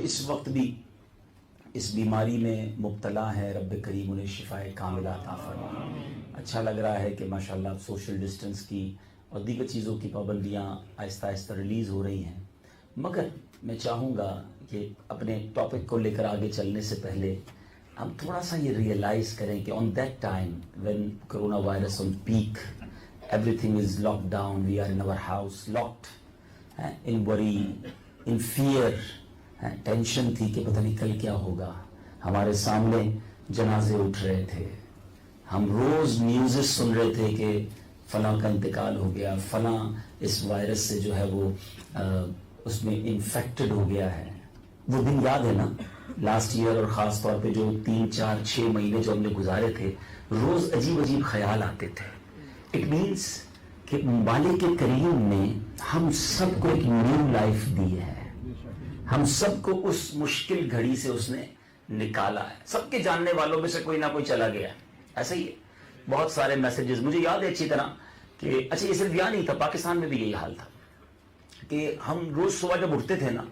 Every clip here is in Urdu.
اس وقت بھی اس بیماری میں مبتلا ہے، رب کریم انہیں شفائے کاملہ عطا فرمائے۔ اچھا لگ رہا ہے کہ ماشاءاللہ سوشل ڈسٹنس کی اور دیگر چیزوں کی پابندیاں آہستہ آہستہ ریلیز ہو رہی ہیں، مگر میں چاہوں گا کہ اپنے ٹاپک کو لے کر آگے چلنے سے پہلے ہم تھوڑا سا یہ ریئلائز کریں کہ on that time when corona virus on peak, everything is lockdown, we are in our house locked, in worry, in fair, tension تھی کہ پتہ نہیں کل کیا ہوگا۔ ہمارے سامنے جنازے اٹھ رہے تھے، ہم روز نیوزز سن رہے تھے کہ فلاں کا انتقال ہو گیا، فلاں اس وائرس سے جو ہے وہ اس میں انفیکٹڈ ہو گیا ہے۔ وہ دن یاد ہے نا لاسٹ ایئر، اور خاص طور پہ جو 3 4 6 مہینے جو ہم نے گزارے تھے، روز عجیب عجیب خیال آتے تھے۔ اٹ مینس کہ مالک کریم نے ہم سب کو ایک نیو لائف دی ہے، ہم سب کو اس مشکل گھڑی سے اس نے نکالا ہے۔ سب کے جاننے والوں میں سے کوئی نہ کوئی چلا گیا ہے، ایسا ہی ہے۔ بہت سارے میسیجز مجھے یاد ہے اچھی طرح کہ اچھا یہ صرف یہاں نہیں تھا، پاکستان میں بھی یہی حال تھا کہ ہم روز صبح جب اٹھتے تھے نا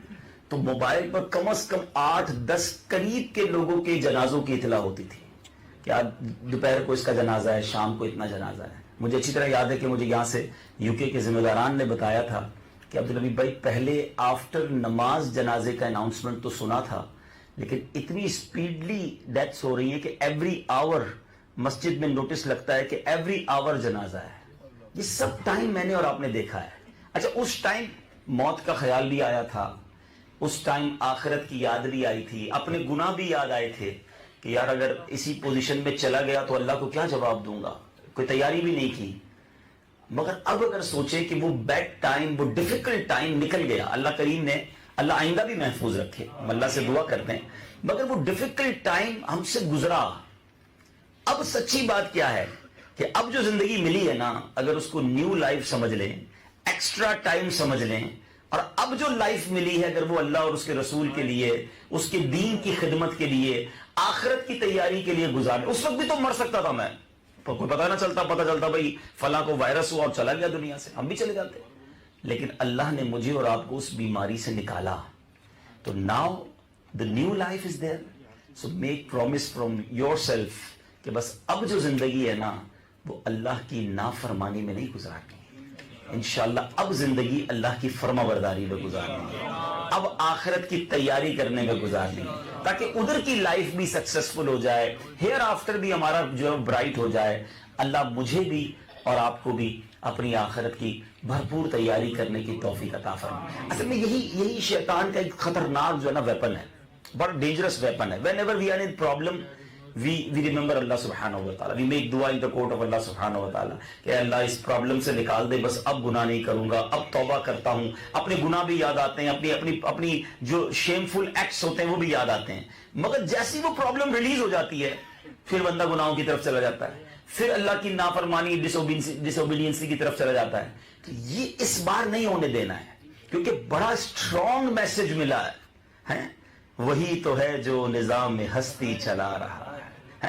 تو موبائل پر کم از کم 8-10 قریب کے لوگوں کے جنازوں کی اطلاع ہوتی تھی کہ آج دوپہر کو اس کا جنازہ ہے، شام کو اتنا جنازہ ہے۔ مجھے اچھی طرح یاد ہے کہ مجھے یہاں سے UK کے ذمہ داران نے بتایا تھا کہ عبدالحبیب بھائی پہلے آفٹر نماز جنازے کا اناؤنسمنٹ تو سنا تھا، لیکن اتنی سپیڈلی ڈیتھس ہو رہی ہیں کہ ایوری آور مسجد میں نوٹس لگتا ہے کہ ایوری آور جنازہ ہے۔ یہ سب ٹائم میں نے اور آپ نے دیکھا ہے۔ اچھا اس ٹائم موت کا خیال بھی آیا تھا، اس ٹائم آخرت کی یاد بھی آئی تھی، اپنے گناہ بھی یاد آئے تھے کہ یار اگر اسی پوزیشن میں چلا گیا تو اللہ کو کیا جواب دوں گا، کوئی تیاری بھی نہیں کی۔ مگر اب اگر سوچے کہ وہ بیڈ ٹائم، وہ ڈیفیکلٹ ٹائم نکل گیا، اللہ کریم نے، اللہ آئندہ بھی محفوظ رکھے، ہم اللہ سے دعا کرتے ہیں، مگر وہ ڈیفیکلٹ ٹائم ہم سے گزرا۔ اب سچی بات کیا ہے کہ اب جو زندگی ملی ہے نا، اگر اس کو نیو لائف سمجھ لیں، ایکسٹرا ٹائم سمجھ لیں، اور اب جو لائف ملی ہے اگر وہ اللہ اور اس کے رسول کے لیے، اس کے دین کی خدمت کے لیے، آخرت کی تیاری کے لیے گزارے۔ اس وقت بھی تو مر سکتا تھا میں، کوئی پتہ نہ چلتا، پتہ چلتا بھائی فلاں کو وائرس ہوا اور چلا گیا دنیا سے، ہم بھی چلے جاتے۔ لیکن اللہ نے مجھے اور آپ کو اس بیماری سے نکالا، تو now the new life is there. So make promise from yourself کہ بس اب جو زندگی ہے نا وہ اللہ کی نافرمانی میں نہیں گزارنی، انشاءاللہ اب زندگی اللہ کی فرما برداری میں گزارنی ہے، اب آخرت کی تیاری کرنے میں گزارنی ہے، تاکہ ادھر کی لائف بھی سکسسفل ہو جائے، ہیئر آفٹر بھی ہمارا جو برائٹ ہو جائے۔ اللہ مجھے بھی اور آپ کو بھی اپنی آخرت کی بھرپور تیاری کرنے کی توفیق عطا فرمائے۔ اصل میں یہی شیطان کا ایک خطرناک جو ہے نا ویپن ہے، بڑا ڈینجرس ویپن ہے۔ whenever we are in problem we remember اللہ سبحانہ و تعالیٰ، we make dua in the court of اللہ سبحانہ و تعالیٰ کہ اللہ اس پرابلم سے نکال دے، بس اب گناہ نہیں کروں گا، اب توبہ کرتا ہوں۔ اپنے گناہ بھی یاد آتے ہیں، اپنی جو شیمفل ایکٹس ہوتے ہیں وہ بھی یاد آتے ہیں، مگر جیسی وہ پرابلم ریلیز ہو جاتی ہے پھر بندہ گناہوں کی طرف چلا جاتا ہے، پھر اللہ کی نافرمانی، ڈس اوبیڈینسی کی طرف چلا جاتا ہے۔ تو یہ اس بار نہیں ہونے دینا ہے، کیونکہ بڑا اسٹرانگ میسج ملا ہے، وہی تو ہے جو نظام میں ہستی چلا رہا ہے۔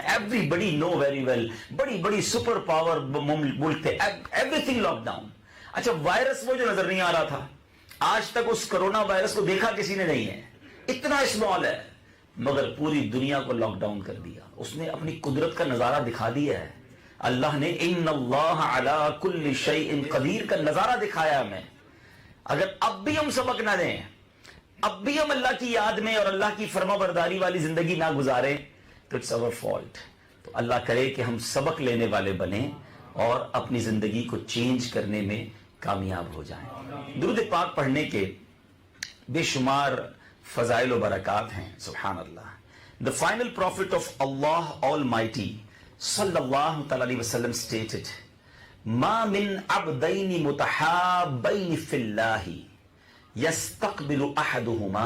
ایوری بڑی نو ویری ویل، بڑی بڑی سپر پاور ملک تھے، ایوری تھنگ لاک ڈاؤن۔ اچھا وائرس وہ جو نظر نہیں آ رہا تھا، آج تک اس کرونا وائرس کو دیکھا کسی نے نہیں ہے، اتنا اسمال ہے، مگر پوری دنیا کو لاک ڈاؤن کر دیا۔ اس نے اپنی قدرت کا نظارہ دکھا دیا ہے، اللہ نے ان اللہ علی کل شیء قدیر کا نظارہ دکھایا ہمیں۔ اگر اب بھی ہم سبق نہ دیں، اب بھی ہم اللہ کی یاد میں اور اللہ کی فرما برداری والی زندگی نہ گزاریں تو اٹس اور فالٹ۔ تو اللہ کرے کہ ہم سبق لینے والے بنیں اور اپنی زندگی کو چینج کرنے میں کامیاب ہو جائیں۔ درود پاک پڑھنے کے بے شمار فضائل و برکات ہیں، سبحان اللہ۔ The final prophet of Allah Almighty صلی اللہ تعالی علیہ وسلم stated ما من عبدین متحابین فی اللہ يستقبل احدهما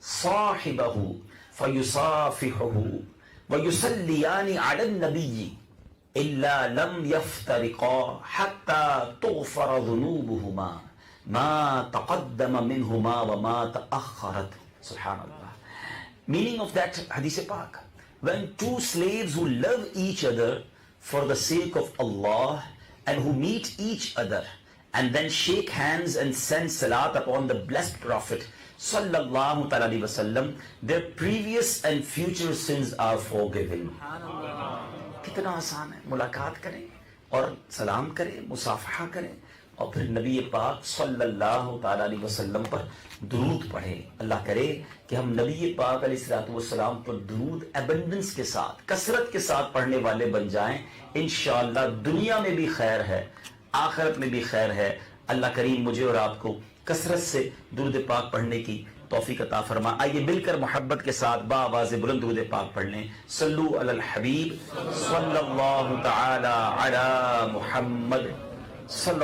صاحبه فيصافحه ويصليان على النبي الا لم يفترقا حتى تغفر ذنوبهما ما تقدم منهما وما تأخرت۔ سبحان اللہ۔ Meaning of that hadith pak, when two slaves who love each other for the sake of Allah and who meet each other and then shake hands and send salat upon the blessed Prophet sallallahu ta'ala alayhi wasallam, their previous and future sins are forgiven. کتنا آسان ہے. ملاقات کریں اور سلام کریں, مصافحہ کریں, اور پھر نبی پاک صلی اللہ تعالی علیہ وسلم پر درود پڑھیں. اللہ کرے کہ ہم نبی پاک علیہ الصلوۃ والسلام پر درود ایبنڈنس کے ساتھ, کثرت کے ساتھ پڑھنے والے بن جائیں. انشاءاللہ دنیا میں بھی خیر ہے, آخرت میں بھی خیر ہے. اللہ کریم مجھے اور آپ کو کثرت سے درود پاک پڑھنے کی توفیق عطا فرما. آئیے مل کر محبت کے ساتھ بآواز بلند درود پاک پڑھ لیں. صلو علی الحبیب صلی اللہ تعالی علی محمد صلی